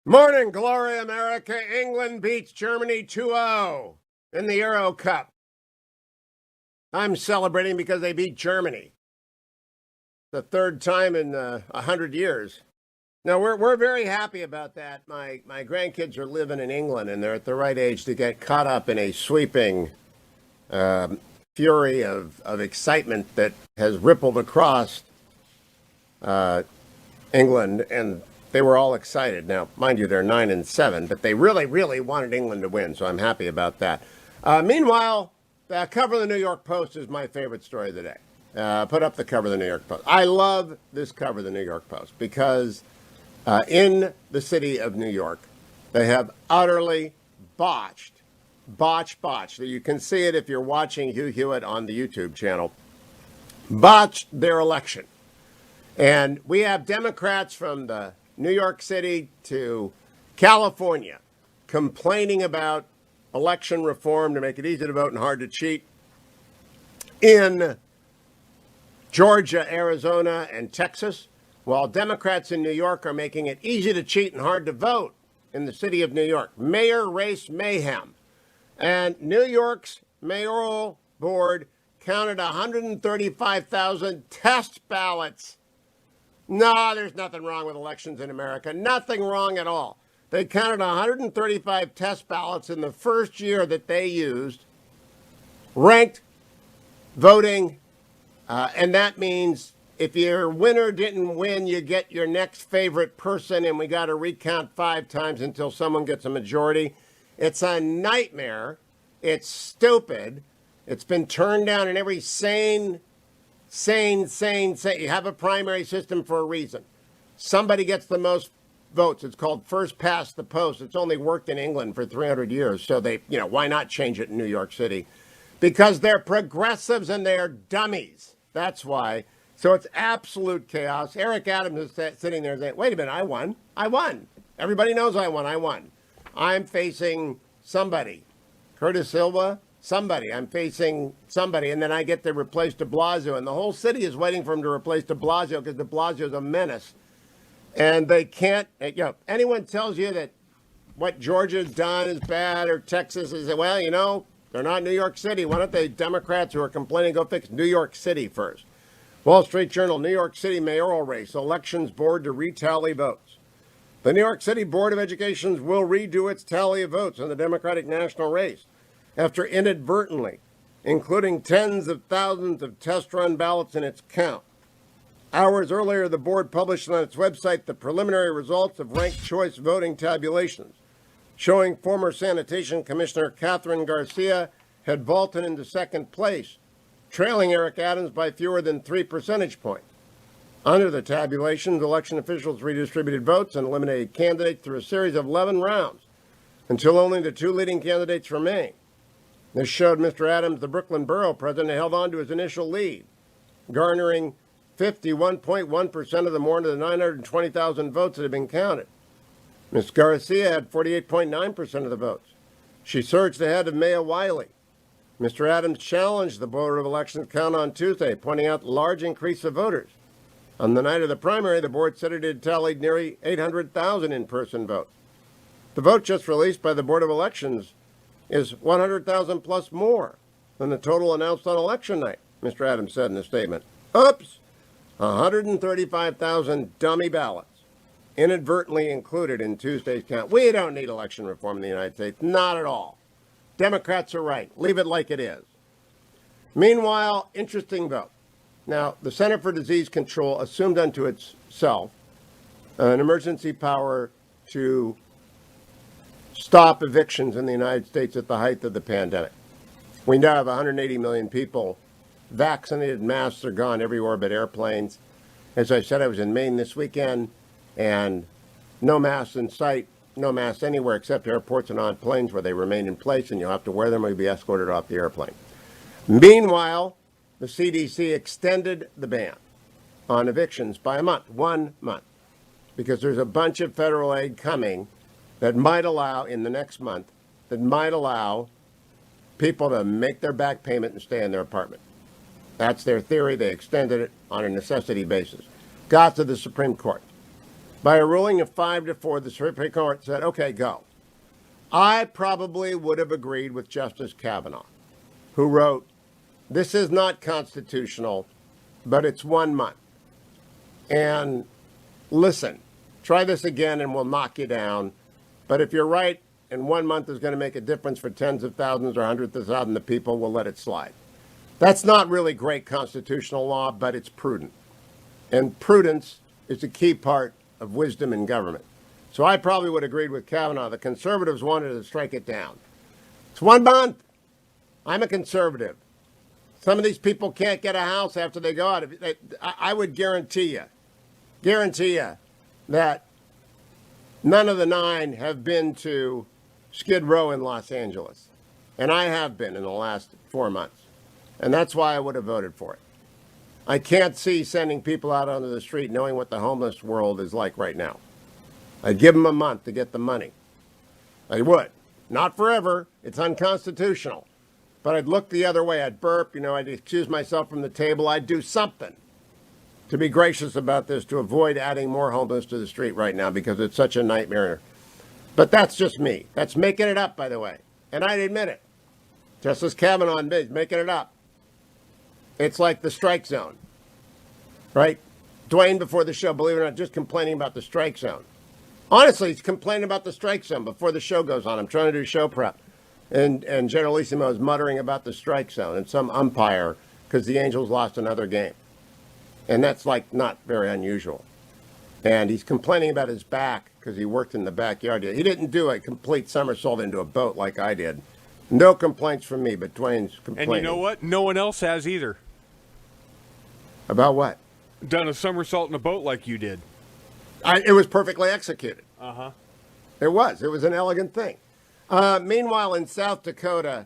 Morning, glory, America. England beats Germany 2-0 in the Euro Cup. I'm celebrating because they beat Germany. The third time in 100 years. Now, we're very happy about that. My grandkids are living in England, and they're at the right age to get caught up in a sweeping fury of excitement that has rippled across England, and they were all excited. Now, mind you, they're 9-7, but they really, really wanted England to win, so I'm happy about that. Meanwhile, the cover of the New York Post is my favorite story of the day. Put up the cover of the New York Post. I love this cover of the New York Post because in the city of New York, they have utterly botched. You can see it if you're watching Hugh Hewitt on the YouTube channel. Botched their election. And we have Democrats from the New York City to California complaining about election reform to make it easy to vote and hard to cheat. In Georgia, Arizona, and Texas, while Democrats in New York are making it easy to cheat and hard to vote in the city of New York. Mayor race mayhem. And New York's mayoral board counted 135,000 test ballots. No, there's nothing wrong with elections in America. Nothing wrong at all. They counted 135 test ballots in the first year that they used ranked voting. And that means if your winner didn't win, you get your next favorite person, and we got to recount 5 times until someone gets a majority. It's a nightmare. It's stupid. It's been turned down in every sane. You have a primary system for a reason. Somebody gets the most votes. It's called first past the post. It's only worked in England for 300 years. So why not change it in New York City? Because they're progressives and they're dummies. That's why. So it's absolute chaos. Eric Adams is sitting there saying, wait a minute, I won. Everybody knows I won. I'm facing somebody. Curtis Silva. Somebody. I'm facing somebody, and then I get to replace de Blasio, and the whole city is waiting for him to replace de Blasio because de Blasio is a menace. And they can't, anyone tells you that what Georgia's done is bad or Texas is, well, they're not New York City. Why don't they Democrats who are complaining go fix New York City first? Wall Street Journal, New York City mayoral race, elections board to retally votes. The New York City Board of Education will redo its tally of votes in the Democratic national race after inadvertently including tens of thousands of test-run ballots in its count. Hours earlier, the board published on its website the preliminary results of ranked choice voting tabulations, showing former Sanitation Commissioner Catherine Garcia had vaulted into second place, trailing Eric Adams by fewer than 3 percentage points. Under the tabulations, election officials redistributed votes and eliminated candidates through a series of 11 rounds until only the 2 leading candidates remained. This showed Mr. Adams, the Brooklyn borough president, held on to his initial lead, garnering 51.1% of the more than 920,000 votes that had been counted. Ms. Garcia had 48.9% of the votes. She surged ahead of Maya Wiley. Mr. Adams challenged the Board of Elections count on Tuesday, pointing out the large increase of voters. On the night of the primary, the board said it had tallied nearly 800,000 in-person votes. The vote just released by the Board of Elections is 100,000 plus more than the total announced on election night, Mr. Adams said in a statement. Oops! 135,000 dummy ballots inadvertently included in Tuesday's count. We don't need election reform in the United States. Not at all. Democrats are right. Leave it like it is. Meanwhile, interesting vote. Now, the Center for Disease Control assumed unto itself an emergency power to stop evictions in the United States at the height of the pandemic. We now have 180 million people vaccinated. Masks are gone everywhere but airplanes. As I said, I was in Maine this weekend, and no masks in sight, no masks anywhere except airports and on planes where they remain in place, and you'll have to wear them or you'll be escorted off the airplane. Meanwhile, the CDC extended the ban on evictions by a month, 1 month, because there's a bunch of federal aid coming that might allow, in the next month, people to make their back payment and stay in their apartment. That's their theory. They extended it on a necessity basis. Got to the Supreme Court. By a ruling of 5-4, the Supreme Court said, okay, go. I probably would have agreed with Justice Kavanaugh, who wrote, this is not constitutional, but it's 1 month. And listen, try this again and we'll knock you down. But if you're right and 1 month is going to make a difference for tens of thousands or hundreds of thousands of people, we'll let it slide. That's not really great constitutional law, but it's prudent. And prudence is a key part of wisdom in government. So I probably would have agreed with Kavanaugh. The conservatives wanted to strike it down. It's 1 month. I'm a conservative. Some of these people can't get a house after they go out. I would guarantee you that none of the 9 have been to Skid Row in Los Angeles. And I have been in the last 4 months. And that's why I would have voted for it. I can't see sending people out onto the street knowing what the homeless world is like right now. I'd give them a month to get the money. I would. Not forever. It's unconstitutional. But I'd look the other way. I'd burp. I'd excuse myself from the table. I'd do something to be gracious about this, to avoid adding more homeless to the street right now because it's such a nightmare. But that's just me. That's making it up, by the way. And I'd admit it. Justice Kavanaugh admits making it up. It's like the strike zone, right? Dwayne, before the show, believe it or not, just complaining about the strike zone. Honestly, he's complaining about the strike zone before the show goes on. I'm trying to do show prep. And Generalissimo is muttering about the strike zone and some umpire because the Angels lost another game. And that's like not very unusual. And he's complaining about his back because he worked in the backyard. He didn't do a complete somersault into a boat like I did. No complaints from me, but Dwayne's complaining. And you know what? No one else has either. About what? Done a somersault in a boat like you did. It was perfectly executed. Uh-huh. It was. It was an elegant thing. Meanwhile, in South Dakota,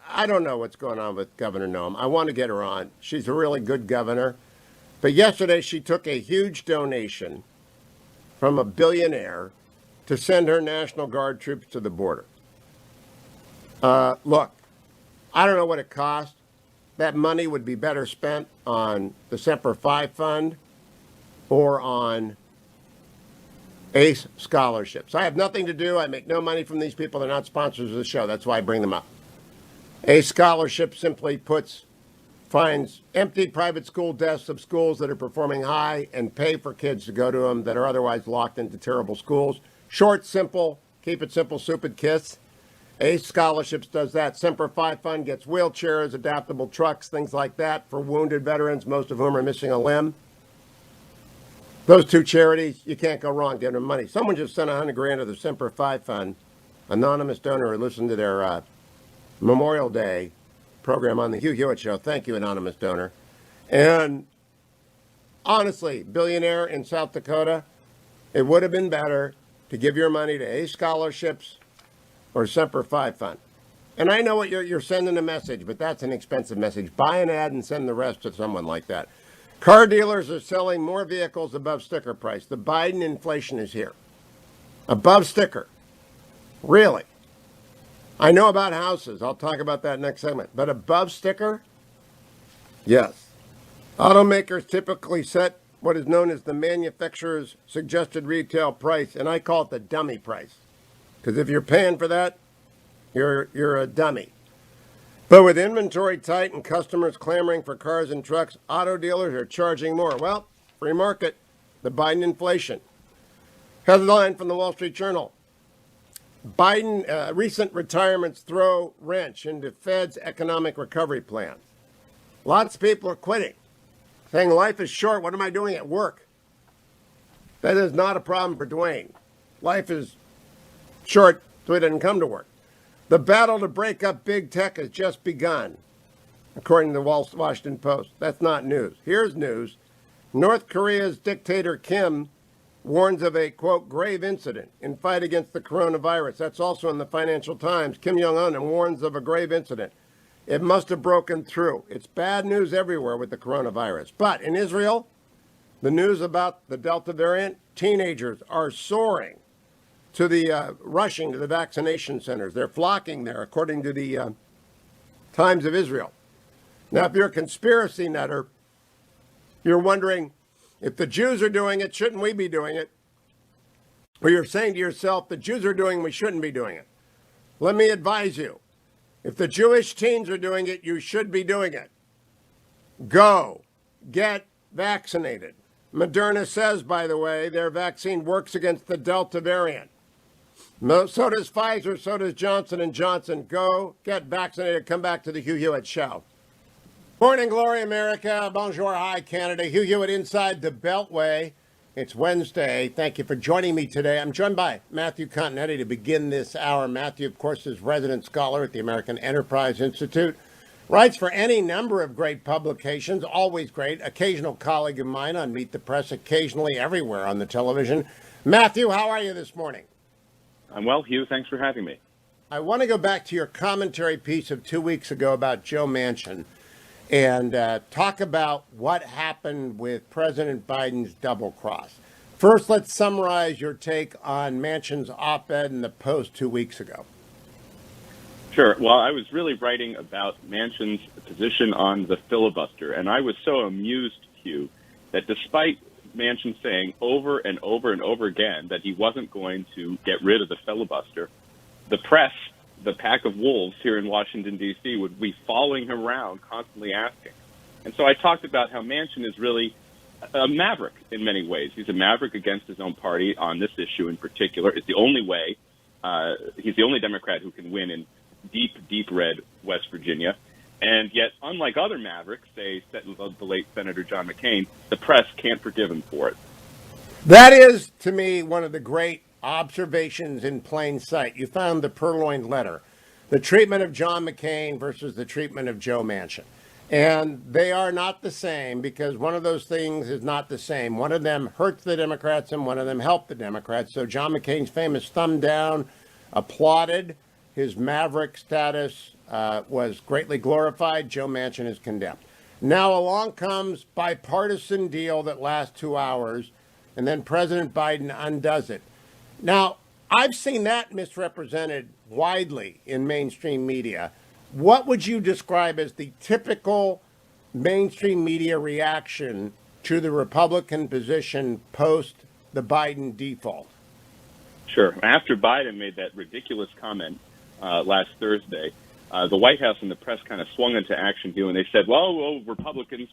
I don't know what's going on with Governor Noem. I want to get her on. She's a really good governor. But yesterday she took a huge donation from a billionaire to send her National Guard troops to the border. Look, I don't know what it cost. That money would be better spent on the Semper Fi Fund or on ACE scholarships. I have nothing to do. I make no money from these people. They're not sponsors of the show. That's why I bring them up. ACE scholarship simply finds empty private school desks of schools that are performing high and pay for kids to go to them that are otherwise locked into terrible schools. Short, simple, keep it simple, stupid kiss. ACE Scholarships does that. Semper Fi Fund gets wheelchairs, adaptable trucks, things like that for wounded veterans, most of whom are missing a limb. Those two charities, you can't go wrong giving them money. Someone just sent $100,000 to the Semper Fi Fund, anonymous donor who listened to their Memorial Day program on the Hugh Hewitt Show. Thank you, anonymous donor. And honestly, billionaire in South Dakota, it would have been better to give your money to ACE Scholarships or Semper Fi Fund. And I know what you're sending a message, but that's an expensive message. Buy an ad and send the rest to someone like that. Car dealers are selling more vehicles above sticker price. The Biden inflation is here. Above sticker. Really? I know about houses. I'll talk about that next segment. But above sticker? Yes. Automakers typically set what is known as the manufacturer's suggested retail price, and I call it the dummy price. Because if you're paying for that, you're a dummy. But with inventory tight and customers clamoring for cars and trucks, auto dealers are charging more. Well, free market, the Biden inflation. Headline from the Wall Street Journal. Biden recent retirements throw wrench into Fed's economic recovery plan. Lots of people are quitting, saying life is short. What am I doing at work? That is not a problem for Dwayne. Life is short, so he didn't come to work. The battle to break up big tech has just begun, according to the Washington Post. That's not news. Here's news. North Korea's dictator Kim warns of a, quote, grave incident in fight against the coronavirus. That's also in the Financial Times. Kim Jong-un warns of a grave incident. It must have broken through. It's bad news everywhere with the coronavirus. But in Israel, the news about the Delta variant, teenagers are soaring to the rushing to the vaccination centers. They're flocking there, according to the Times of Israel. Now, if you're a conspiracy nutter, you're wondering, If the Jews are doing it, shouldn't we be doing it? Or you're saying to yourself, the Jews are doing it, we shouldn't be doing it. Let me advise you. If the Jewish teens are doing it, you should be doing it. Go. Get vaccinated. Moderna says, by the way, their vaccine works against the Delta variant. So does Pfizer, so does Johnson & Johnson. Go get vaccinated. Come back to the Hugh Hewitt Show. Morning, glory, America. Bonjour, hi, Canada. Hugh Hewitt inside the Beltway. It's Wednesday. Thank you for joining me today. I'm joined by Matthew Continetti to begin this hour. Matthew, of course, is resident scholar at the American Enterprise Institute. Writes for any number of great publications, always great. Occasional colleague of mine on Meet the Press, occasionally everywhere on the television. Matthew, how are you this morning? I'm well, Hugh. Thanks for having me. I want to go back to your commentary piece of 2 weeks ago about Joe Manchin and talk about what happened with President Biden's double cross. First, let's summarize your take on Manchin's op-ed in the Post 2 weeks ago. Sure. Well, I was really writing about Manchin's position on the filibuster, and I was so amused, Hugh, that despite Manchin saying over and over and over again that he wasn't going to get rid of the filibuster, the press, the pack of wolves here in Washington, D.C., would be following him around, constantly asking. And so I talked about how Manchin is really a maverick in many ways. He's a maverick against his own party on this issue in particular. It's the only way. He's the only Democrat who can win in deep, deep red West Virginia. And yet, unlike other mavericks, say the late Senator John McCain, the press can't forgive him for it. That is, to me, one of the great observations in plain sight. You found the purloined letter, the treatment of John McCain versus the treatment of Joe Manchin. And they are not the same because one of those things is not the same. One of them hurts the Democrats and one of them helped the Democrats. So John McCain's famous thumb down, applauded. His maverick status was greatly glorified. Joe Manchin is condemned. Now along comes bipartisan deal that lasts 2 hours, and then President Biden undoes it. Now, I've seen that misrepresented widely in mainstream media. What would you describe as the typical mainstream media reaction to the Republican position post the Biden default? Sure. After Biden made that ridiculous comment last Thursday, the White House and the press kind of swung into action, Hugh, and they said, well, Republicans,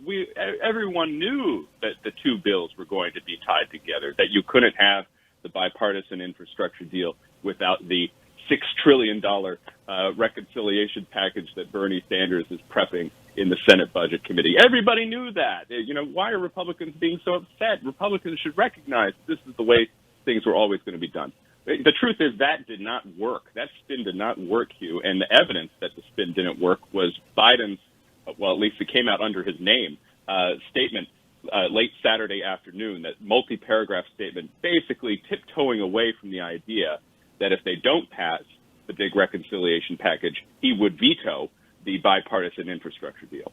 everyone knew that the two bills were going to be tied together, that you couldn't have the bipartisan infrastructure deal without the $6 trillion reconciliation package that Bernie Sanders is prepping in the Senate Budget Committee. Everybody knew that. You know, why are Republicans being so upset? Republicans should recognize this is the way things were always going to be done. The truth is that did not work. That spin did not work, Hugh, and the evidence that the spin didn't work was Biden's, well, at least it came out under his name, statement late Saturday afternoon, that multi-paragraph statement basically tiptoeing away from the idea that if they don't pass the big reconciliation package, he would veto the bipartisan infrastructure deal.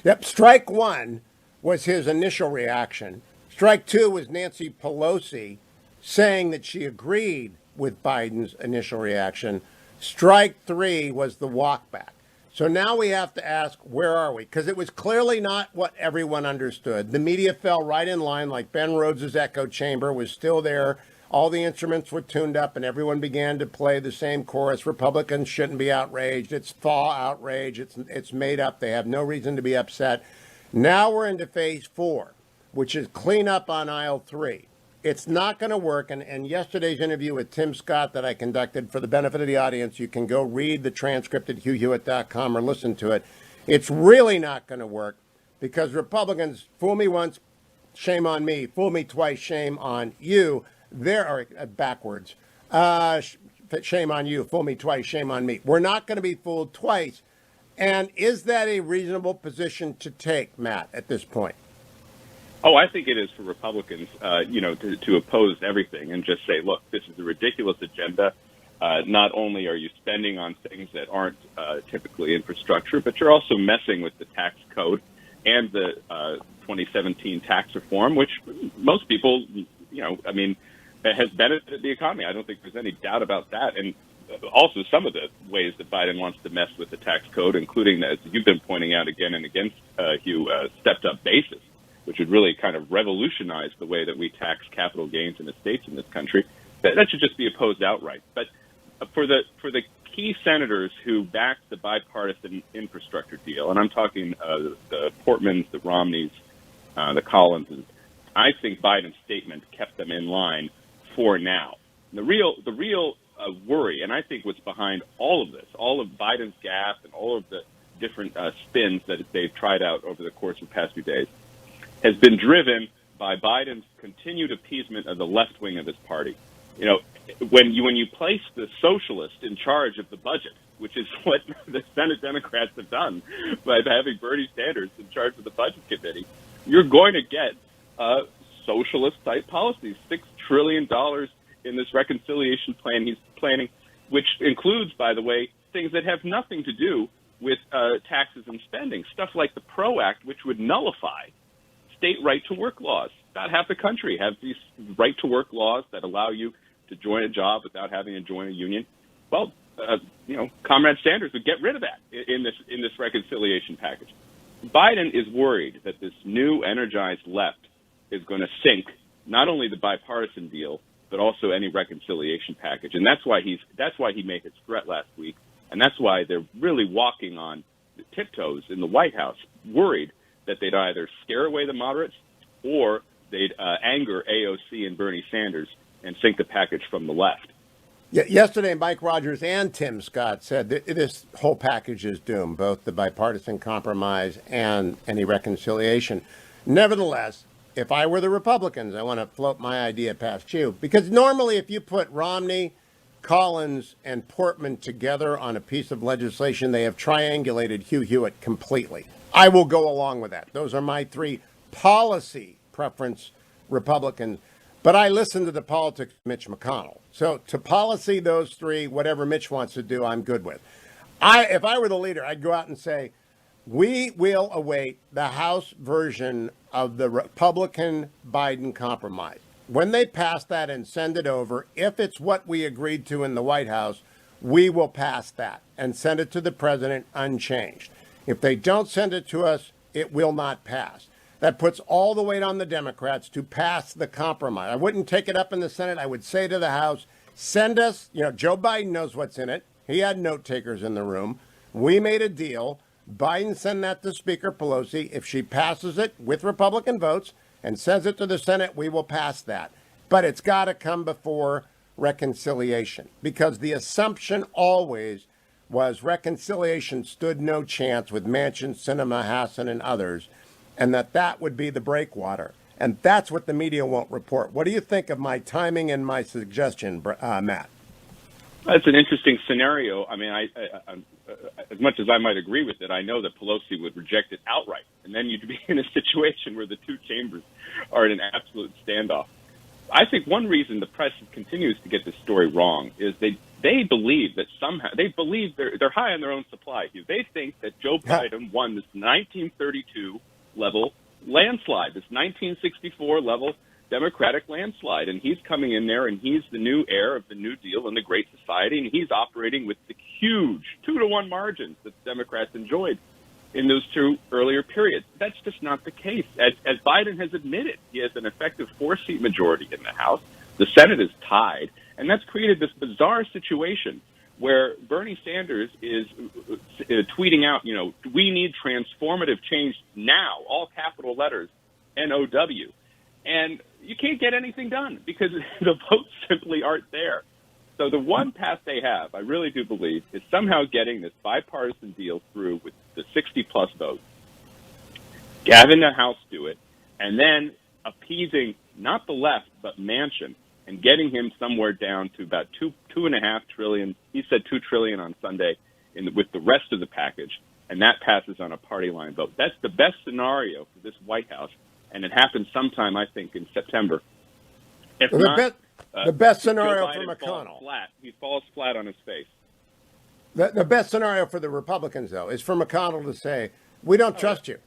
Yep, strike one was his initial reaction. Strike two was Nancy Pelosi saying that she agreed with Biden's initial reaction. Strike three was the walkback. So now we have to ask, where are we? Because it was clearly not what everyone understood. The media fell right in line, like Ben Rhodes' echo chamber was still there. All the instruments were tuned up and everyone began to play the same chorus. Republicans shouldn't be outraged. It's thaw outrage. It's made up. They have no reason to be upset. Now we're into phase four, which is clean up on aisle three. It's not going to work. And yesterday's interview with Tim Scott that I conducted, for the benefit of the audience, you can go read the transcript at hughhewitt.com or listen to it. It's really not going to work because Republicans, fool me once, shame on me. Fool me twice, shame on you. There are backwards. Shame on you. Fool me twice, shame on me. We're not going to be fooled twice. And is that a reasonable position to take, Matt, at this point? Oh, I think it is for Republicans, to oppose everything and just say, look, this is a ridiculous agenda. Not only are you spending on things that aren't typically infrastructure, but you're also messing with the tax code and the 2017 tax reform, which most people, has benefited the economy. I don't think there's any doubt about that. And also some of the ways that Biden wants to mess with the tax code, including, as you've been pointing out again and again, Hugh, stepped up basis. which would really kind of revolutionize the way that we tax capital gains and estates in this country, that should just be opposed outright. But for the key senators who backed the bipartisan infrastructure deal, and I'm talking the Portmans, the Romneys, the Collinses, I think Biden's statement kept them in line for now. The real worry, and I think what's behind all of this, all of Biden's gaffe and all of the different spins that they've tried out over the course of the past few days, has been driven by Biden's continued appeasement of the left wing of his party. You know, when you place the socialist in charge of the budget, which is what the Senate Democrats have done by having Bernie Sanders in charge of the budget committee, you're going to get socialist-type policies. $6 trillion in this reconciliation plan he's planning, which includes, by the way, things that have nothing to do with taxes and spending, stuff like the PRO Act, which would nullify state right-to-work laws. About half the country have these right-to-work laws that allow you to join a job without having to join a union. Well, Comrade Sanders would get rid of that in this reconciliation package. Biden is worried that this new energized left is going to sink not only the bipartisan deal but also any reconciliation package, and that's why he made his threat last week, and that's why they're really walking on tiptoes in the White House, worried that they'd either scare away the moderates or they'd anger AOC and Bernie Sanders and sink the package from the left. Yesterday, Mike Rogers and Tim Scott said that this whole package is doomed, both the bipartisan compromise and any reconciliation. Nevertheless, if I were the Republicans, I want to float my idea past you, because normally if you put Romney, Collins, and Portman together on a piece of legislation, they have triangulated Hugh Hewitt completely. I will go along with that. Those are my three policy preference Republicans. But I listen to the politics of Mitch McConnell. So to policy those three, whatever Mitch wants to do, I'm good with. If I were the leader, I'd go out and say, we will await the House version of the Republican Biden compromise. When they pass that and send it over, if it's what we agreed to in the White House, we will pass that and send it to the president unchanged. If they don't send it to us, it will not pass. That puts all the weight on the Democrats to pass the compromise. I wouldn't take it up in the Senate. I would say to the House, send us, Joe Biden knows what's in it. He had note takers in the room. We made a deal. Biden send that to Speaker Pelosi. If she passes it with Republican votes and sends it to the Senate, we will pass that. But it's got to come before reconciliation, because the assumption always was reconciliation stood no chance with Manchin, Sinema, Hassan, and others, and that would be the breakwater. And that's what the media won't report. What do you think of my timing and my suggestion, Matt? That's an interesting scenario. I mean, I as much as I might agree with it, I know that Pelosi would reject it outright. And then you'd be in a situation where the two chambers are in an absolute standoff. I think one reason the press continues to get this story wrong is they believe that somehow, they're high on their own supply. They think that Joe Biden won this 1932 level landslide, this 1964 level Democratic landslide, and he's coming in there and he's the new heir of the New Deal and the Great Society, and he's operating with the huge 2-to-1 margins that the Democrats enjoyed in those two earlier periods. That's just not the case. As Biden has admitted, he has an effective 4-seat majority in the House. The Senate is tied, and that's created this bizarre situation where Bernie Sanders is tweeting out, we need transformative change now, all capital letters, NOW. And you can't get anything done because the votes simply aren't there. So the one path they have, I really do believe, is somehow getting this bipartisan deal through with the 60-plus votes, having the House do it, and then appeasing not the left but Manchin and getting him somewhere down to about $2.5 trillion. He said $2 trillion on Sunday with the rest of the package, and that passes on a party line vote. That's the best scenario for this White House, and it happens sometime, I think, in September. If not, the best scenario for McConnell. He falls flat on his face. The best scenario for the Republicans, though, is for McConnell to say, we don't trust you.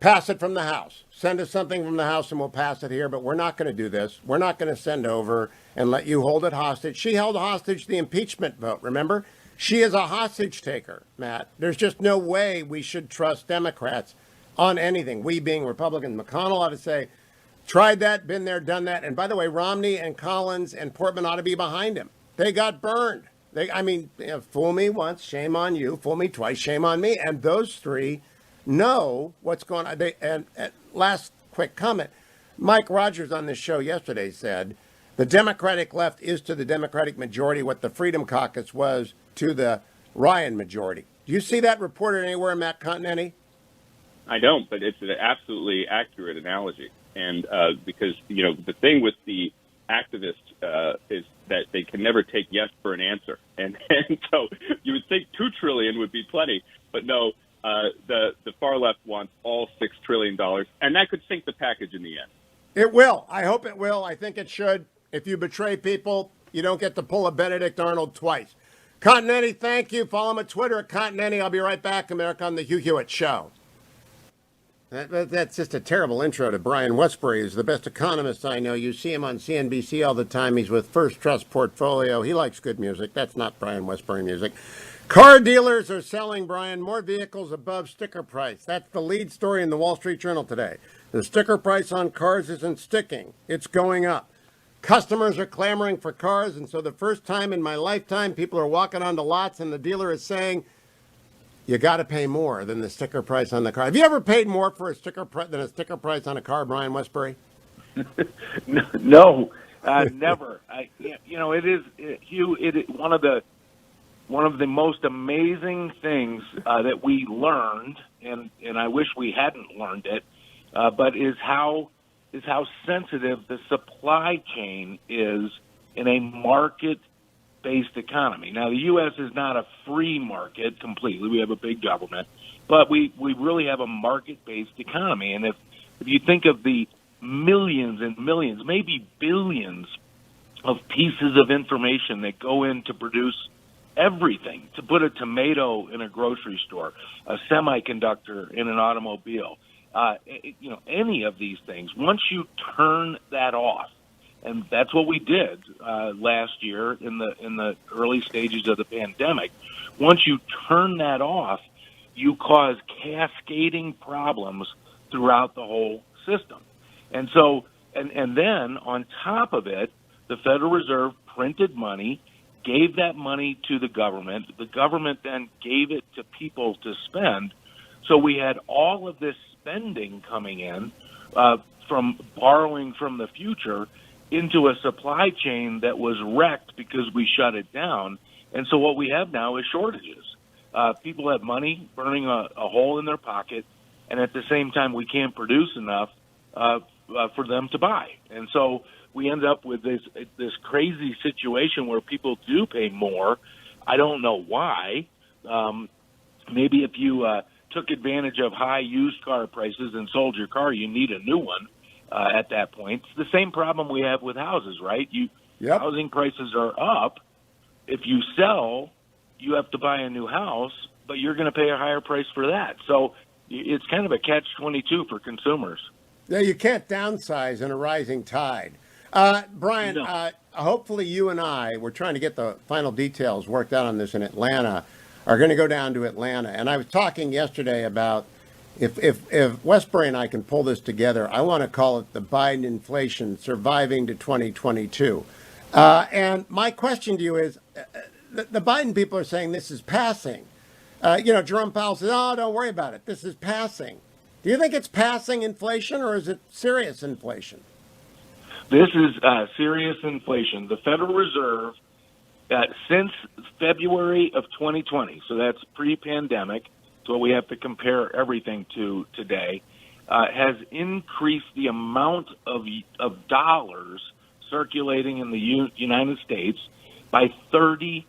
Pass it from the House. Send us something from the House and we'll pass it here, but we're not going to do this. We're not going to send over and let you hold it hostage. She held hostage the impeachment vote, remember? She is a hostage taker, Matt. There's just no way we should trust Democrats on anything. We being Republicans, McConnell ought to say, tried that, been there, done that. And by the way, Romney and Collins and Portman ought to be behind him. They got burned. Fool me once, shame on you. Fool me twice, shame on me. And those three know what's going on. And last quick comment, Mike Rogers on this show yesterday said, the Democratic left is to the Democratic majority what the Freedom Caucus was to the Ryan majority. Do you see that reported anywhere, Matt Continetti? I don't, but it's an absolutely accurate analogy. And because, the thing with the activists is that they can never take yes for an answer. And so you would think $2 trillion would be plenty, but no, the far left wants all $6 trillion, and that could sink the package in the end. It will. I hope it will. I think it should. If you betray people, you don't get to pull a Benedict Arnold twice. Continetti, thank you. Follow him on Twitter at Continetti. I'll be right back, America, on the Hugh Hewitt Show. That's just a terrible intro to Brian Wesbury. He's the best economist I know. You see him on CNBC all the time. He's with First Trust Portfolio. He likes good music. That's not Brian Wesbury music. Car dealers are selling, Brian, more vehicles above sticker price. That's the lead story in the Wall Street Journal today. The sticker price on cars isn't sticking. It's going up. Customers are clamoring for cars, and so the first time in my lifetime, people are walking onto lots, and the dealer is saying, you got to pay more than the sticker price on the car. Have you ever paid more for a sticker than a sticker price on a car, Brian Wesbury? No, never. It is, Hugh. It is one of the most amazing things that we learned, and I wish we hadn't learned it, but is how sensitive the supply chain is in a market-based economy. Now, the U.S. is not a free market completely. We have a big government, but we really have a market-based economy. And if you think of the millions and millions, maybe billions of pieces of information that go in to produce everything, to put a tomato in a grocery store, a semiconductor in an automobile, any of these things, once you turn that off, and that's what we did last year in the early stages of the pandemic. Once you turn that off, you cause cascading problems throughout the whole system. And so, and then on top of it, the Federal Reserve printed money, gave that money to the government. The government then gave it to people to spend. So we had all of this spending coming in from borrowing from the future into a supply chain that was wrecked because we shut it down. And so what we have now is shortages. People have money burning a hole in their pocket, and at the same time we can't produce enough for them to buy. And so we end up with this crazy situation where people do pay more. I don't know why. Maybe if you took advantage of high used car prices and sold your car, you need a new one at that point. It's the same problem we have with houses, right? Yep. Housing prices are up. If you sell, you have to buy a new house, but you're going to pay a higher price for that. So it's kind of a catch-22 for consumers. Yeah, you can't downsize in a rising tide. Brian, No. Hopefully you and I, we're trying to get the final details worked out on this in Atlanta, are going to go down to Atlanta. And I was talking yesterday about if Wesbury and I can pull this together, I want to call it the Biden inflation surviving to 2022. And my question to you is, the Biden people are saying this is passing. Jerome Powell says, oh, don't worry about it. This is passing. Do you think it's passing inflation, or is it serious inflation? This is serious inflation. The Federal Reserve, since February of 2020, so that's pre-pandemic, so we have to compare everything to today, has increased the amount of dollars circulating in the United States by 30%.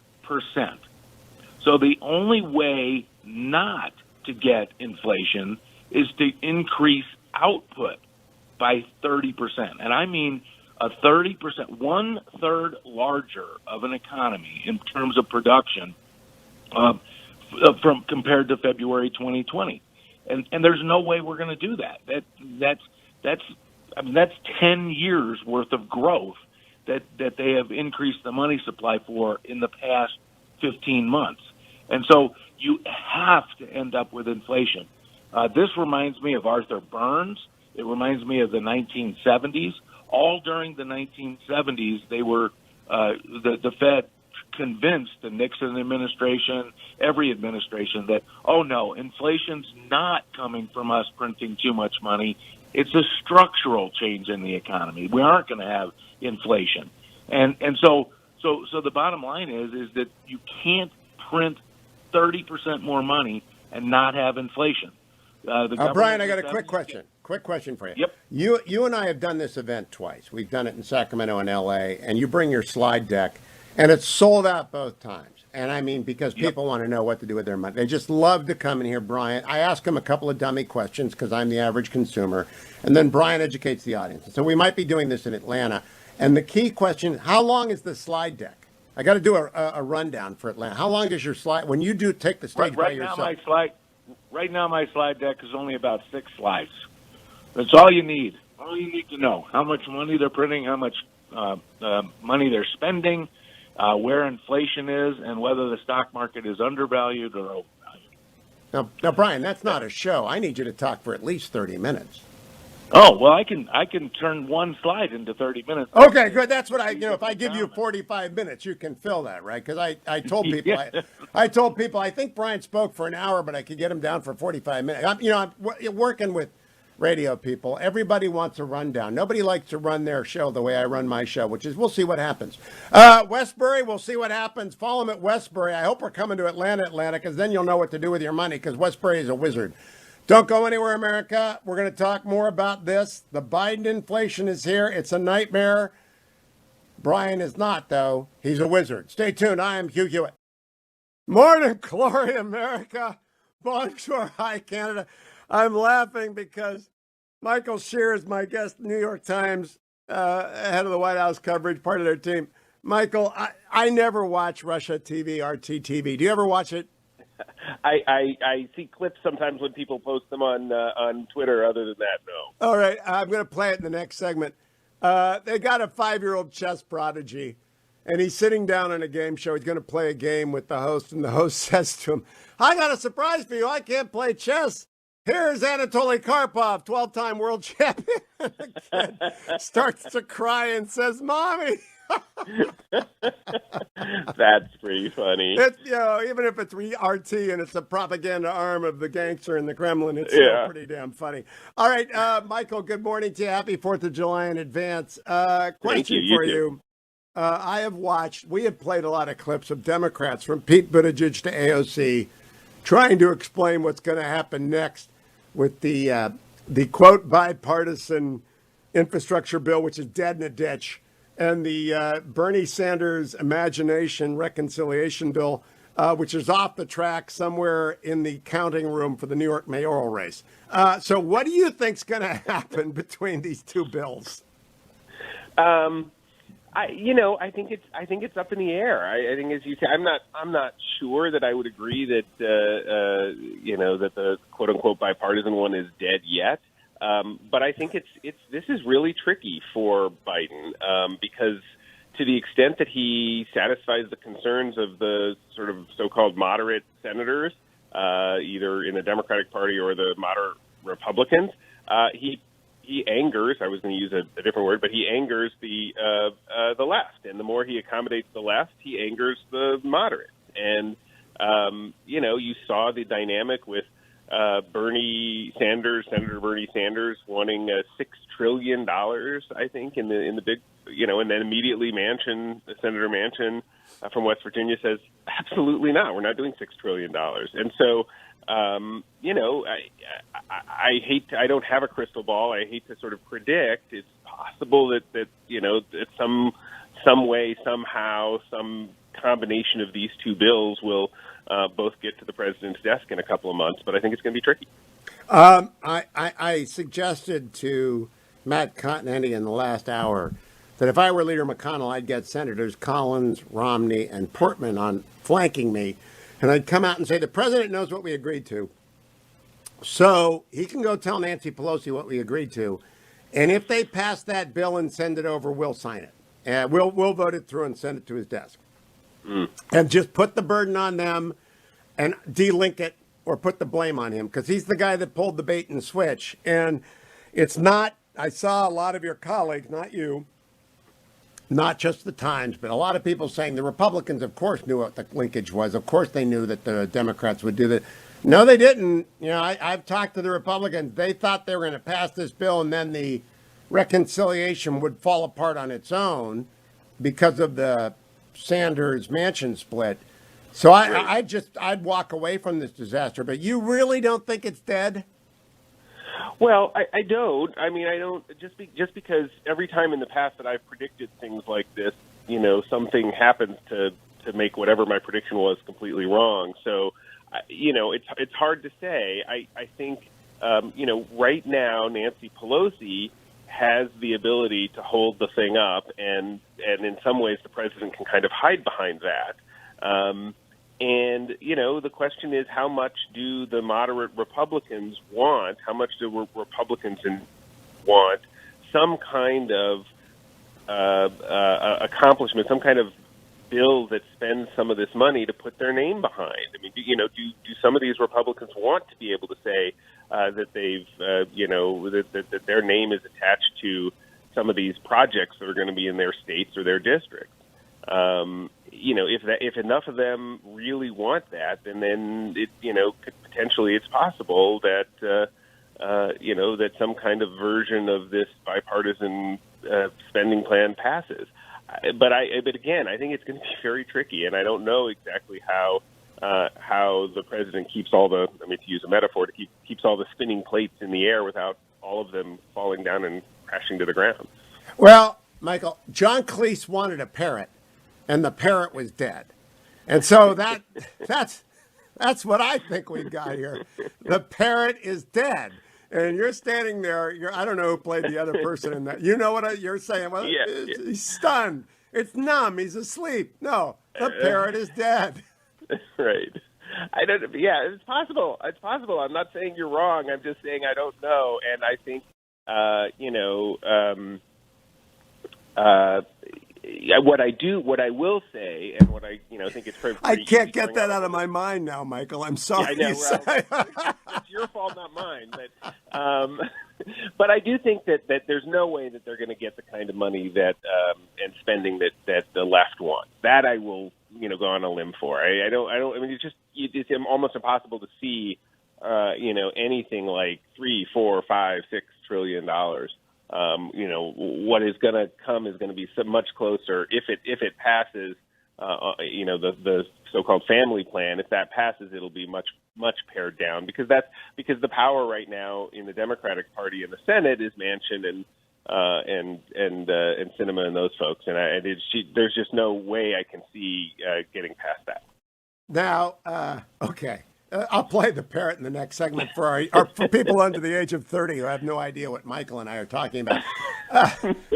So the only way not to get inflation is to increase output by 30%. And I mean a 30%, 1/3 larger of an economy in terms of production from compared to February 2020. And there's no way we're going to do that. That's 10 years worth of growth that they have increased the money supply for in the past 15 months. And so you have to end up with inflation. This reminds me of Arthur Burns. It reminds me of the 1970s. All during the 1970s, they were the Fed convinced the Nixon administration, every administration, that, oh, no, inflation's not coming from us printing too much money. It's a structural change in the economy. We aren't going to have inflation. And so the bottom line is that you can't print 30% more money and not have inflation. Brian, I got a quick question. Quick question for you. Yep. You and I have done this event twice. We've done it in Sacramento and L.A., and you bring your slide deck, and it's sold out both times. And I mean, because people want to know what to do with their money. They just love to come in here, Brian. I ask them a couple of dummy questions because I'm the average consumer, and then Brian educates the audience. So we might be doing this in Atlanta. And the key question, how long is the slide deck? I got to do a rundown for Atlanta. How long does your slide, when you do take the stage by yourself? Right now, my slide deck is only about 6 slides. That's all you need. All you need to know: how much money they're printing, how much money they're spending, where inflation is, and whether the stock market is undervalued or overvalued. Now, Brian, that's not a show. I need you to talk for at least 30 minutes. Oh, well, I can turn one slide into 30 minutes. Okay, good. That's what if I give you 45 minutes, you can fill that, right? Because I told people, I told people, I think Brian spoke for an hour, but I could get him down for 45 minutes. I'm working with radio people. Everybody wants a rundown. Nobody likes to run their show the way I run my show, which is we'll see what happens. Wesbury, we'll see what happens. Follow him at Wesbury. I hope we're coming to Atlanta, because then you'll know what to do with your money, because Wesbury is a wizard. Don't go anywhere, America. We're going to talk more about this. The Biden inflation is here. It's a nightmare. Brian is not, though. He's a wizard. Stay tuned. I am Hugh Hewitt. Morning, glory, America. Bonjour, hi, Canada. I'm laughing because Michael Shear is my guest, New York Times, head of the White House coverage, part of their team. Michael, I never watch Russia TV, RT TV. Do you ever watch it? I see clips sometimes when people post them on Twitter. Other than that, no. All right, I'm going to play it in the next segment. They got a 5-year-old chess prodigy, and he's sitting down on a game show. He's going to play a game with the host, and the host says to him, I got a surprise for you. I can't play chess. Here's Anatoly Karpov, 12-time world champion. The kid starts to cry and says, Mommy. That's pretty funny. It's, even if it's RT and it's a propaganda arm of the gangster in the Kremlin, it's still pretty damn funny. All right, Michael, good morning to you. Happy 4th of July in advance. Question for you. We have played a lot of clips of Democrats from Pete Buttigieg to AOC trying to explain what's going to happen next with the quote bipartisan infrastructure bill, which is dead in a ditch, and the Bernie Sanders imagination reconciliation bill, which is off the track somewhere in the counting room for the New York mayoral race. So what do you think's going to happen between these two bills? I think it's up in the air. I think, as you say, I'm not sure that I would agree that that the quote unquote bipartisan one is dead yet. But I think this is really tricky for Biden because to the extent that he satisfies the concerns of the sort of so-called moderate senators, either in the Democratic Party or the moderate Republicans, he angers. I was going to use a different word, but he angers the left, and the more he accommodates the left, he angers the moderates. And you saw the dynamic with Senator Bernie Sanders wanting $6 trillion, I think, in the big, and then immediately Senator Manchin from West Virginia says, absolutely not. We're not doing $6 trillion. And so, I don't have a crystal ball. I hate to sort of predict. It's possible that some way, somehow, some combination of these two bills will both get to the president's desk in a couple of months, but I think it's going to be tricky. I suggested to Matt Continetti in the last hour that if I were Leader McConnell, I'd get Senators Collins, Romney, and Portman on flanking me, and I'd come out and say, the president knows what we agreed to, so he can go tell Nancy Pelosi what we agreed to, and if they pass that bill and send it over, we'll sign it. And we'll vote it through and send it to his desk. And just put the burden on them and delink it or put the blame on him because he's the guy that pulled the bait and switch. And it's not, I saw a lot of your colleagues, not you, not just the Times, but a lot of people saying the Republicans, of course, knew what the linkage was. Of course, they knew that the Democrats would do that. No, they didn't. You know, I've talked to the Republicans. They thought they were going to pass this bill and then the reconciliation would fall apart on its own because of the Sanders Manchin split. So I'd walk away from this disaster. But you really don't think it's dead? Well, I don't. I mean, I don't just because every time in the past that I've predicted things like this, you know, something happens to make whatever my prediction was completely wrong. So, you know, it's hard to say. I think, you know, right now Nancy Pelosi has the ability to hold the thing up, and in some ways the president can kind of hide behind that. And, you know, the question is, how much do the moderate Republicans want? How much do Republicans want some kind of accomplishment, some kind of bill that spends some of this money to put their name behind? I mean, you know, do some of these Republicans want to be able to say that they've, you know, that their name is attached to some of these projects that are going to be in their states or their districts? You know, if enough of them really want that, then it, you know, potentially it's possible that you know, that some kind of version of this bipartisan spending plan passes. But again, I think it's going to be very tricky, and I don't know exactly how the president keeps all the, I mean, to use a metaphor, keeps all the spinning plates in the air without all of them falling down and crashing to the ground. Well, Michael, John Cleese wanted a parrot, and the parrot was dead. And so that's what I think we've got here. The parrot is dead. And you're standing there. I don't know who played the other person in that. You know what you're saying? Well, Yeah. He's stunned. It's numb. He's asleep. No, the parrot is dead. Right. I don't. Yeah, it's possible. It's possible. I'm not saying you're wrong. I'm just saying I don't know. And I think, you know, what I will say, and what I, you know, think it's pretty. I can't get that out of my mind now, Michael. I'm sorry. Yeah, I know. It's your fault, not mine. But I do think that there's no way that they're going to get the kind of money that and spending that the left wants. That I will, you know, go on a limb for. I don't. I mean, it's almost impossible to see, you know, anything like $3, $4, $5, $6 trillion. You know, what is going to come is going to be so much closer if it passes. You know, the so-called family plan. If that passes, it'll be much pared down because the power right now in the Democratic Party in the Senate is Manchin and Sinema and those folks, and there's just no way I can see getting past that. Now, okay. I'll play the parrot in the next segment for for people under the age of 30 who have no idea what Michael and I are talking about.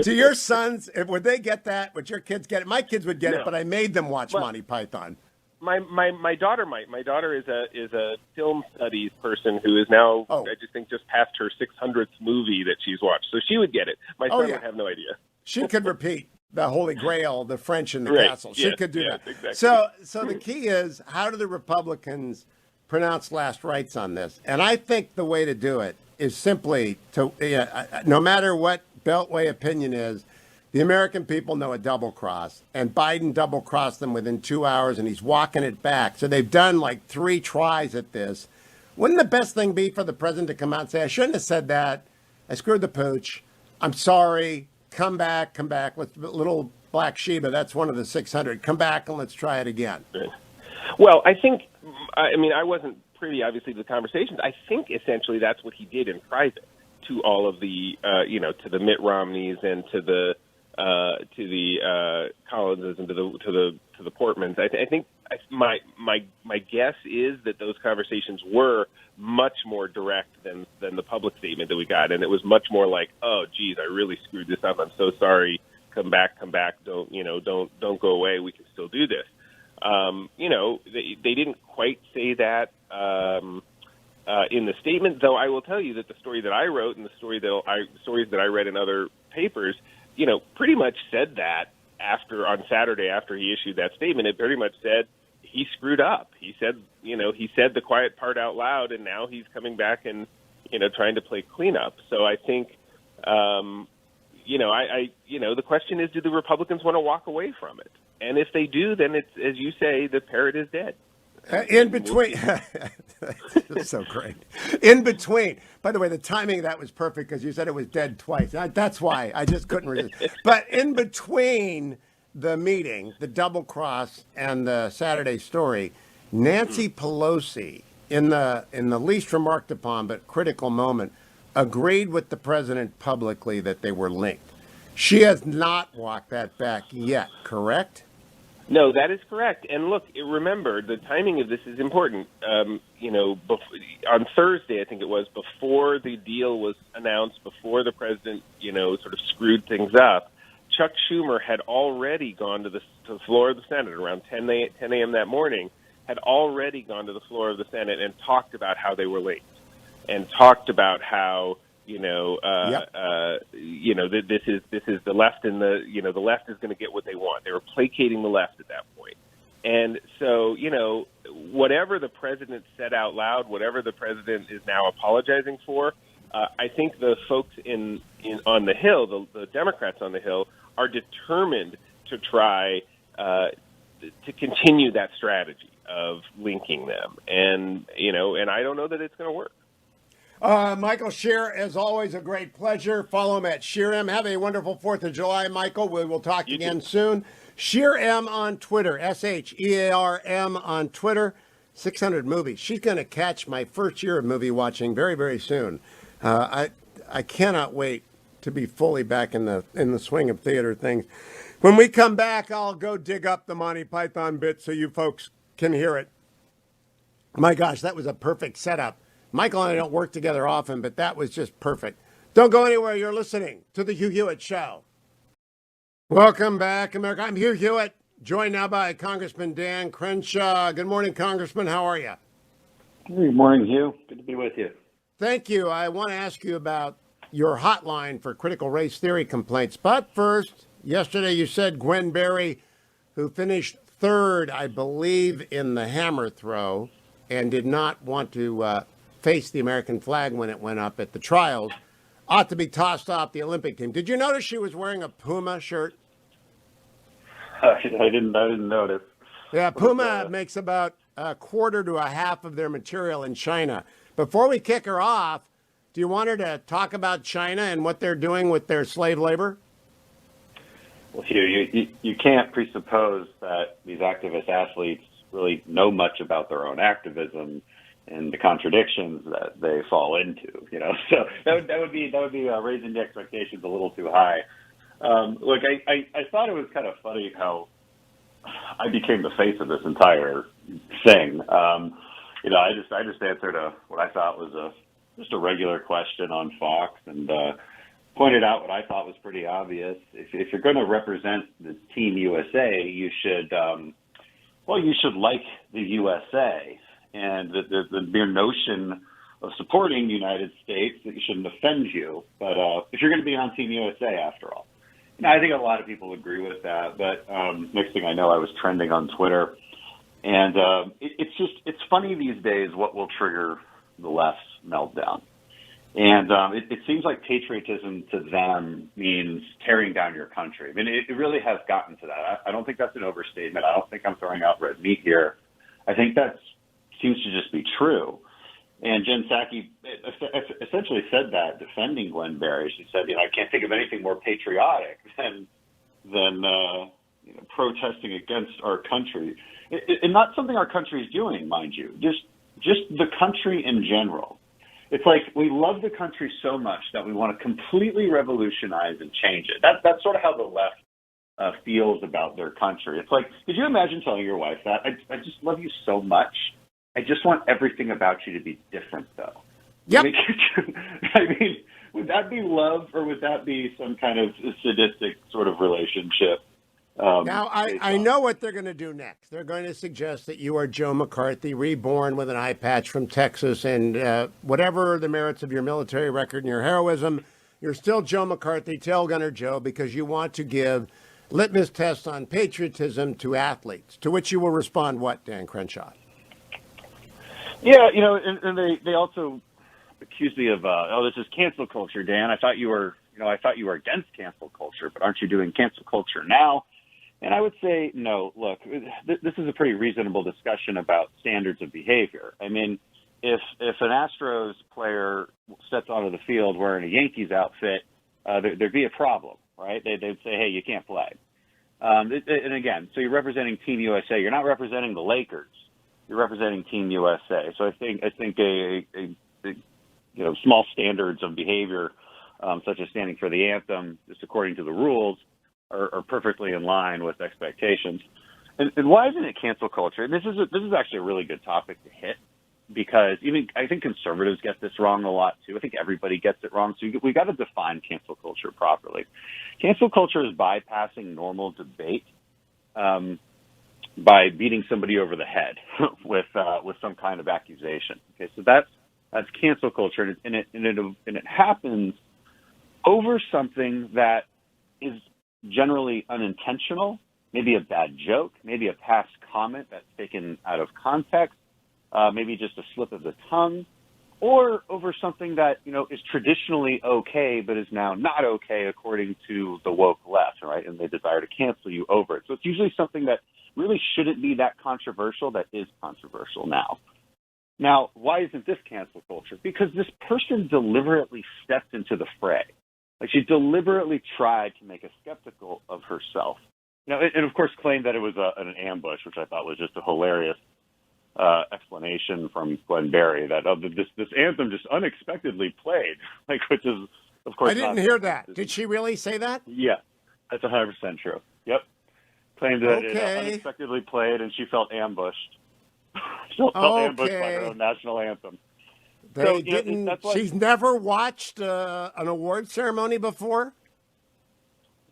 Do your sons, would they get that? Would your kids get it? My kids would get it, but I made them watch Monty Python. My daughter might. My daughter is a film studies person who is now, I just passed her 600th movie that she's watched, so she would get it. My son would have no idea. She could repeat the Holy Grail, the French in the castle. She could do that. Exactly. So the key is, how do the Republicans pronounce last rites on this? And I think the way to do it is simply to, no matter what Beltway opinion is, the American people know a double cross, and Biden double crossed them within 2 hours, and he's walking it back. So they've done like 3 tries at this. Wouldn't the best thing be for the president to come out and say, I shouldn't have said that. I screwed the pooch. I'm sorry. Come back. Little Black Sheba, that's one of the 600. Come back and let's try it again. Well, I think, I mean, I wasn't privy, obviously, to the conversations. I think essentially that's what he did in private to all of the, you know, to the Mitt Romneys and to the Collinses and to the Portmans. I think my guess is that those conversations were much more direct than the public statement that we got, and it was much more like, oh, geez, I really screwed this up. I'm so sorry. Come back. Don't go away. We can still do this. You know, they didn't quite say that in the statement, though I will tell you that the story that I wrote and the stories that I read in other papers, you know, pretty much said that on Saturday after he issued that statement. It pretty much said he screwed up. He said the quiet part out loud, and now he's coming back and trying to play cleanup. So I think, the question is, do the Republicans want to walk away from it? And if they do, then it's, as you say, the parrot is dead. In between, that's so great. In between, by the way, the timing of that was perfect because you said it was dead twice. That's why I just couldn't resist. But in between the meeting, the double cross, and the Saturday story, Nancy Pelosi, in the least remarked upon but critical moment, agreed with the president publicly that they were linked. She has not walked that back yet, correct? No, that is correct. And look, remember, the timing of this is important. On Thursday, I think it was, before the deal was announced, before the president, sort of screwed things up, Chuck Schumer had already gone to the floor of the Senate around 10 a.m. that morning, had already gone to the floor of the Senate and talked about how they were linked, and talked about how this is the left, and the left is going to get what they want. They were placating the left at that point. And so, whatever the president said out loud, whatever the president is now apologizing for, I think the folks on the Hill, the Democrats on the Hill, are determined to try to continue that strategy of linking them. And I don't know that it's going to work. Michael Shear, as always, a great pleasure. Follow him at Shear M. Have a wonderful 4th of July, Michael. We will talk again soon. Shear M on Twitter, SHEARM on Twitter. 600 movies. She's going to catch my first year of movie watching very, very soon. I cannot wait to be fully back in the swing of theater things. When we come back, I'll go dig up the Monty Python bit so you folks can hear it. My gosh, that was a perfect setup. Michael and I don't work together often, but that was just perfect. Don't go anywhere. You're listening to The Hugh Hewitt Show. Welcome back, America. I'm Hugh Hewitt, joined now by Congressman Dan Crenshaw. Good morning, Congressman. How are you? Good morning, Hugh. Good to be with you. Thank you. I want to ask you about your hotline for critical race theory complaints. But first, yesterday you said Gwen Berry, who finished third, I believe, in the hammer throw and did not want to face the American flag when it went up at the trials, ought to be tossed off the Olympic team. Did you notice she was wearing a Puma shirt? I didn't notice. Yeah, Puma makes about a quarter to a half of their material in China. Before we kick her off, do you want her to talk about China and what they're doing with their slave labor? Well, Hugh, you can't presuppose that these activist athletes really know much about their own activism and the contradictions that they fall into, So that would be raising the expectations a little too high. Look, I thought it was kind of funny how I became the face of this entire thing. I just answered what I thought was just a regular question on Fox, and pointed out what I thought was pretty obvious. If you're going to represent the Team USA, you should like the USA. And the mere notion of supporting the United States, that you shouldn't offend you. But if you're going to be on Team USA, after all. I think a lot of people agree with that. But next thing I know, I was trending on Twitter. And it's funny these days what will trigger the left's meltdown. And it seems like patriotism to them means tearing down your country. I mean, it really has gotten to that. I don't think that's an overstatement. I don't think I'm throwing out red meat here. I think that seems to just be true. And Jen Psaki essentially said that, defending Gwen Berry. She said, I can't think of anything more patriotic than protesting against our country. And not something our country is doing, mind you, just the country in general. It's like we love the country so much that we want to completely revolutionize and change it. That's sort of how the left feels about their country. It's like, could you imagine telling your wife that? I just love you so much. I just want everything about you to be different, though. Yep. I mean, would that be love, or would that be some kind of sadistic sort of relationship? Now, I know what they're going to do next. They're going to suggest that you are Joe McCarthy, reborn with an eye patch from Texas, and whatever the merits of your military record and your heroism, you're still Joe McCarthy, tail gunner Joe, because you want to give litmus test on patriotism to athletes. To which you will respond, what, Dan Crenshaw? Yeah, and they also accused me of, this is cancel culture, Dan. I thought you were against cancel culture, but aren't you doing cancel culture now? And I would say, no, look, this is a pretty reasonable discussion about standards of behavior. I mean, if an Astros player steps onto the field wearing a Yankees outfit, there'd be a problem, right? They'd say, hey, you can't play. And again, so you're representing Team USA. You're not representing the Lakers. You're representing Team USA. So I think small standards of behavior, such as standing for the anthem, just according to the rules, are perfectly in line with expectations. And why isn't it cancel culture? And this is actually a really good topic to hit, because I think conservatives get this wrong a lot too. I think everybody gets it wrong. So we got to define cancel culture properly. Cancel culture is bypassing normal debate by beating somebody over the head with some kind of accusation. Okay, so that's cancel culture, and it happens over something that is generally unintentional, maybe a bad joke, maybe a past comment that's taken out of context, maybe just a slip of the tongue, or over something that is traditionally okay but is now not okay according to the woke left, right? And they desire to cancel you over it. So it's usually something that really shouldn't be that controversial that is controversial now. Now, why isn't this cancel culture? Because this person deliberately stepped into the fray. Like, she deliberately tried to make a skeptical of herself. And of course claimed that it was an ambush, which I thought was just a hilarious explanation from Glenn Berry that this anthem just unexpectedly played, which is, of course, I didn't hear that. Did she really say that? Yeah, that's 100% true. Yep. Claimed that it unexpectedly played and she felt ambushed. She felt ambushed by her own national anthem. She's never watched an award ceremony before?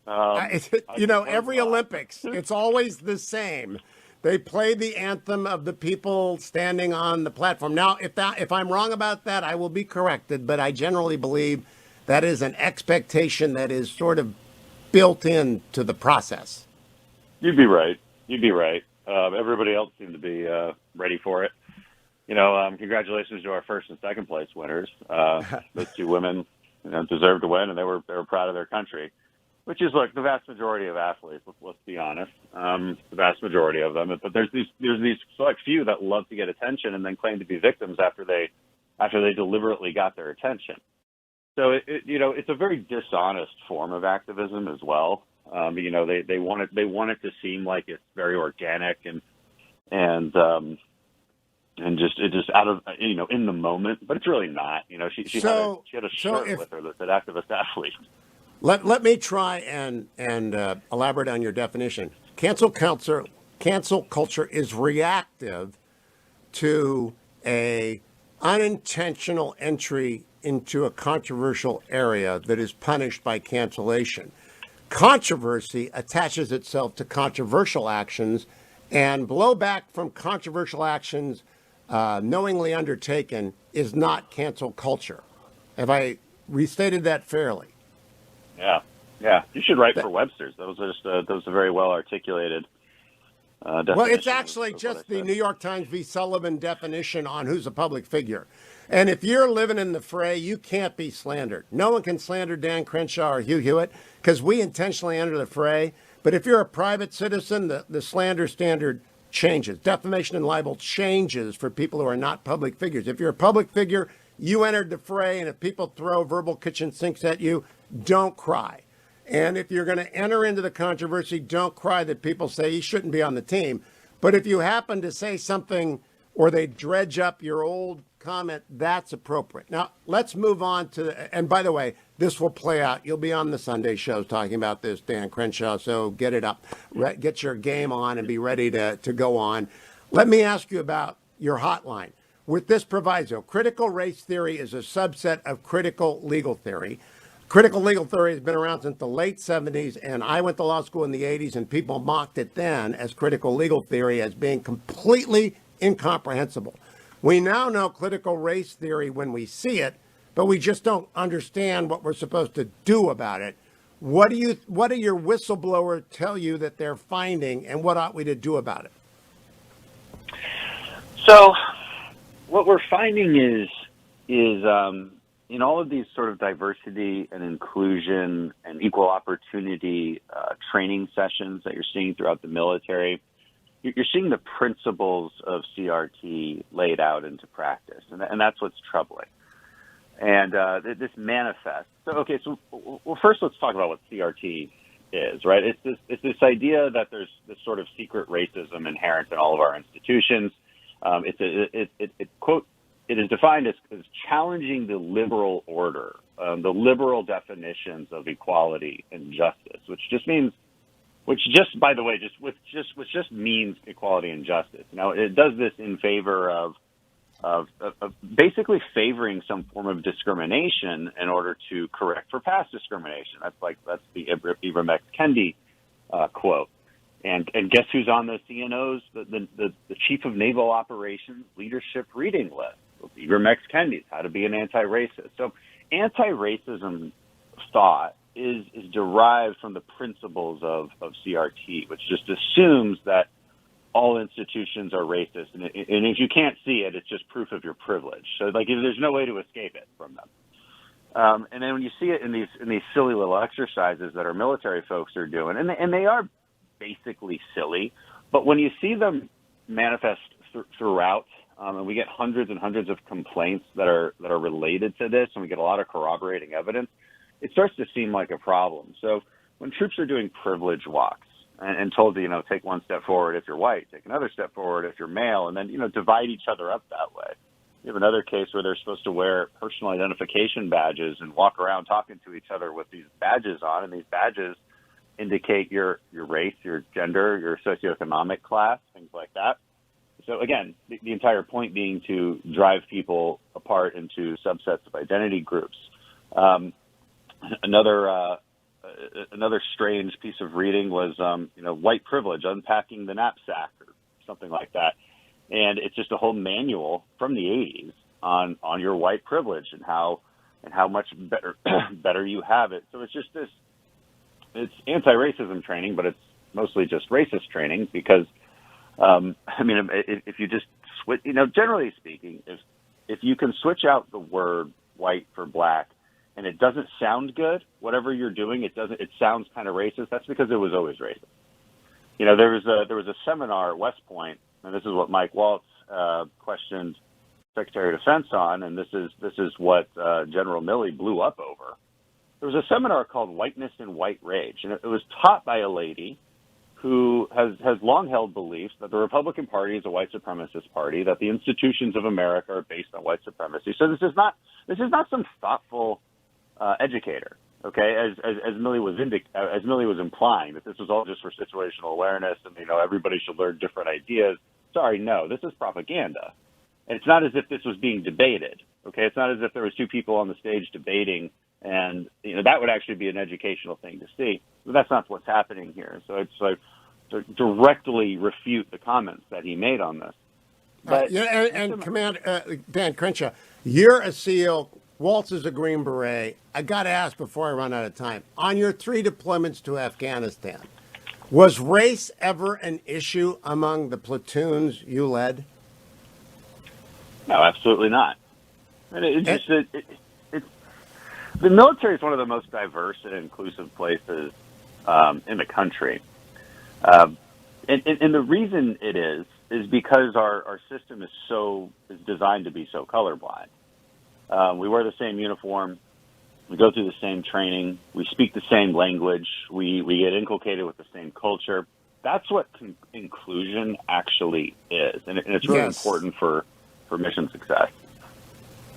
Every Olympics, it's always the same. They play the anthem of the people standing on the platform. Now, if I'm wrong about that, I will be corrected, but I generally believe that is an expectation that is sort of built into the process. You'd be right. Everybody else seemed to be ready for it. Congratulations to our first and second place winners. Those two women, deserved to win, and they were proud of their country. Which is, look, the vast majority of athletes. Let's be honest, the vast majority of them. But there's these select few that love to get attention and then claim to be victims after they deliberately got their attention. So it's a very dishonest form of activism as well. They want it to seem like it's very organic and just out of in the moment, but it's really not. She had a shirt with her that said "activist athlete." Let me try and elaborate on your definition. Cancel culture is reactive to a unintentional entry into a controversial area that is punished by cancellation. Controversy attaches itself to controversial actions, and blowback from controversial actions knowingly undertaken is not cancel culture. Have I restated that fairly? Yeah. You should write for Webster's. That was a very well articulated definition. Well, it's actually just the New York Times v. Sullivan definition on who's a public figure. And if you're living in the fray, you can't be slandered. No one can slander Dan Crenshaw or Hugh Hewitt because we intentionally enter the fray. But if you're a private citizen, the slander standard changes. Defamation and libel changes for people who are not public figures. If you're a public figure, you entered the fray, and if people throw verbal kitchen sinks at you, don't cry. And if you're going to enter into the controversy, don't cry that people say you shouldn't be on the team. But if you happen to say something or they dredge up your old comment, that's appropriate. Now, let's move on and by the way, this will play out. You'll be on the Sunday shows talking about this, Dan Crenshaw, so get it up. Get your game on and be ready to go on. Let me ask you about your hotline. With this proviso, critical race theory is a subset of critical legal theory. Critical legal theory has been around since the late 70s, and I went to law school in the 80s, and people mocked it then as critical legal theory as being completely incomprehensible. We now know critical race theory when we see it, but we just don't understand what we're supposed to do about it. What do your whistleblower tell you that they're finding, and what ought we to do about it? So, what we're finding is in all of these sort of diversity and inclusion and equal opportunity training sessions that you're seeing throughout the military, you're seeing the principles of CRT laid out into practice, and that's what's troubling. And this manifests. So first let's talk about what CRT is, right? It's this idea that there's this sort of secret racism inherent in all of our institutions. It is defined as challenging the liberal order, the liberal definitions of equality and justice, which just means equality and justice. Now, it does this in favor of basically favoring some form of discrimination in order to correct for past discrimination. That's the Ibram X. Kendi quote. And guess who's on the CNO's, the Chief of Naval Operations leadership reading list? Ibram X. Kendi's How to Be an Anti-Racist. So anti-racism thought is derived from the principles of CRT, which just assumes that all institutions are racist, and if you can't see it, it's just proof of your privilege. So, there's no way to escape it from them. And then when you see it in these silly little exercises that our military folks are doing, and they are basically silly, but when you see them manifest throughout, and we get hundreds and hundreds of complaints that are related to this, and we get a lot of corroborating evidence, it starts to seem like a problem. So when troops are doing privilege walks and told to, take one step forward if you're white, take another step forward if you're male, and then, divide each other up that way. You have another case where they're supposed to wear personal identification badges and walk around talking to each other with these badges on, and these badges indicate your race, your gender, your socioeconomic class, things like that. So again, the entire point being to drive people apart into subsets of identity groups. Another strange piece of reading was, white privilege, unpacking the knapsack or something like that. And it's just a whole manual from the 80s on your white privilege and how much better you have it. So it's just it's anti-racism training, but it's mostly just racist training because, if you just switch, generally speaking, if you can switch out the word white for black, and it doesn't sound good, whatever you're doing, it sounds kind of racist. That's because it was always racist. There was a seminar at West Point, and this is what Mike Waltz questioned Secretary of Defense on, and this is what General Milley blew up over. There was a seminar called Whiteness and White Rage, and it was taught by a lady who has long held beliefs that the Republican Party is a white supremacist party, that the institutions of America are based on white supremacy. So this is not some thoughtful educator, okay? As Milley was implying that this was all just for situational awareness and everybody should learn different ideas. Sorry, no, this is propaganda. And it's not as if this was being debated, okay? It's not as if there was two people on the stage debating, and that would actually be an educational thing to see. But that's not what's happening here. So it's like to directly refute the comments that he made on this. But Commander Dan Crenshaw, you're a SEAL. Waltz is a Green Beret. I got to ask before I run out of time. On your 3 deployments to Afghanistan, was race ever an issue among the platoons you led? No, absolutely not. The military is one of the most diverse and inclusive places in the country. And the reason it is because our system is designed to be so colorblind. We wear the same uniform. We go through the same training. We speak the same language. We get inculcated with the same culture. That's what inclusion actually is. And it's really important for mission success.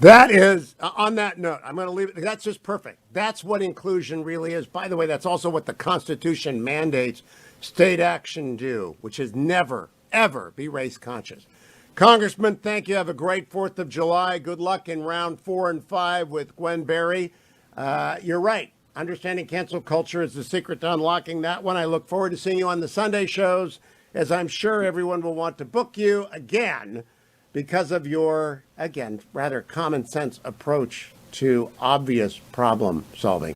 That is, on that note, I'm going to leave it. That's just perfect. That's what inclusion really is. By the way, that's also what the Constitution mandates state action do, which is never, ever be race conscious. Congressman, thank you. Have a great 4th of July. Good luck in round 4 and 5 with Gwen Berry. You're right. Understanding cancel culture is the secret to unlocking that one. I look forward to seeing you on the Sunday shows, as I'm sure everyone will want to book you again because of your, again, rather common sense approach to obvious problem solving.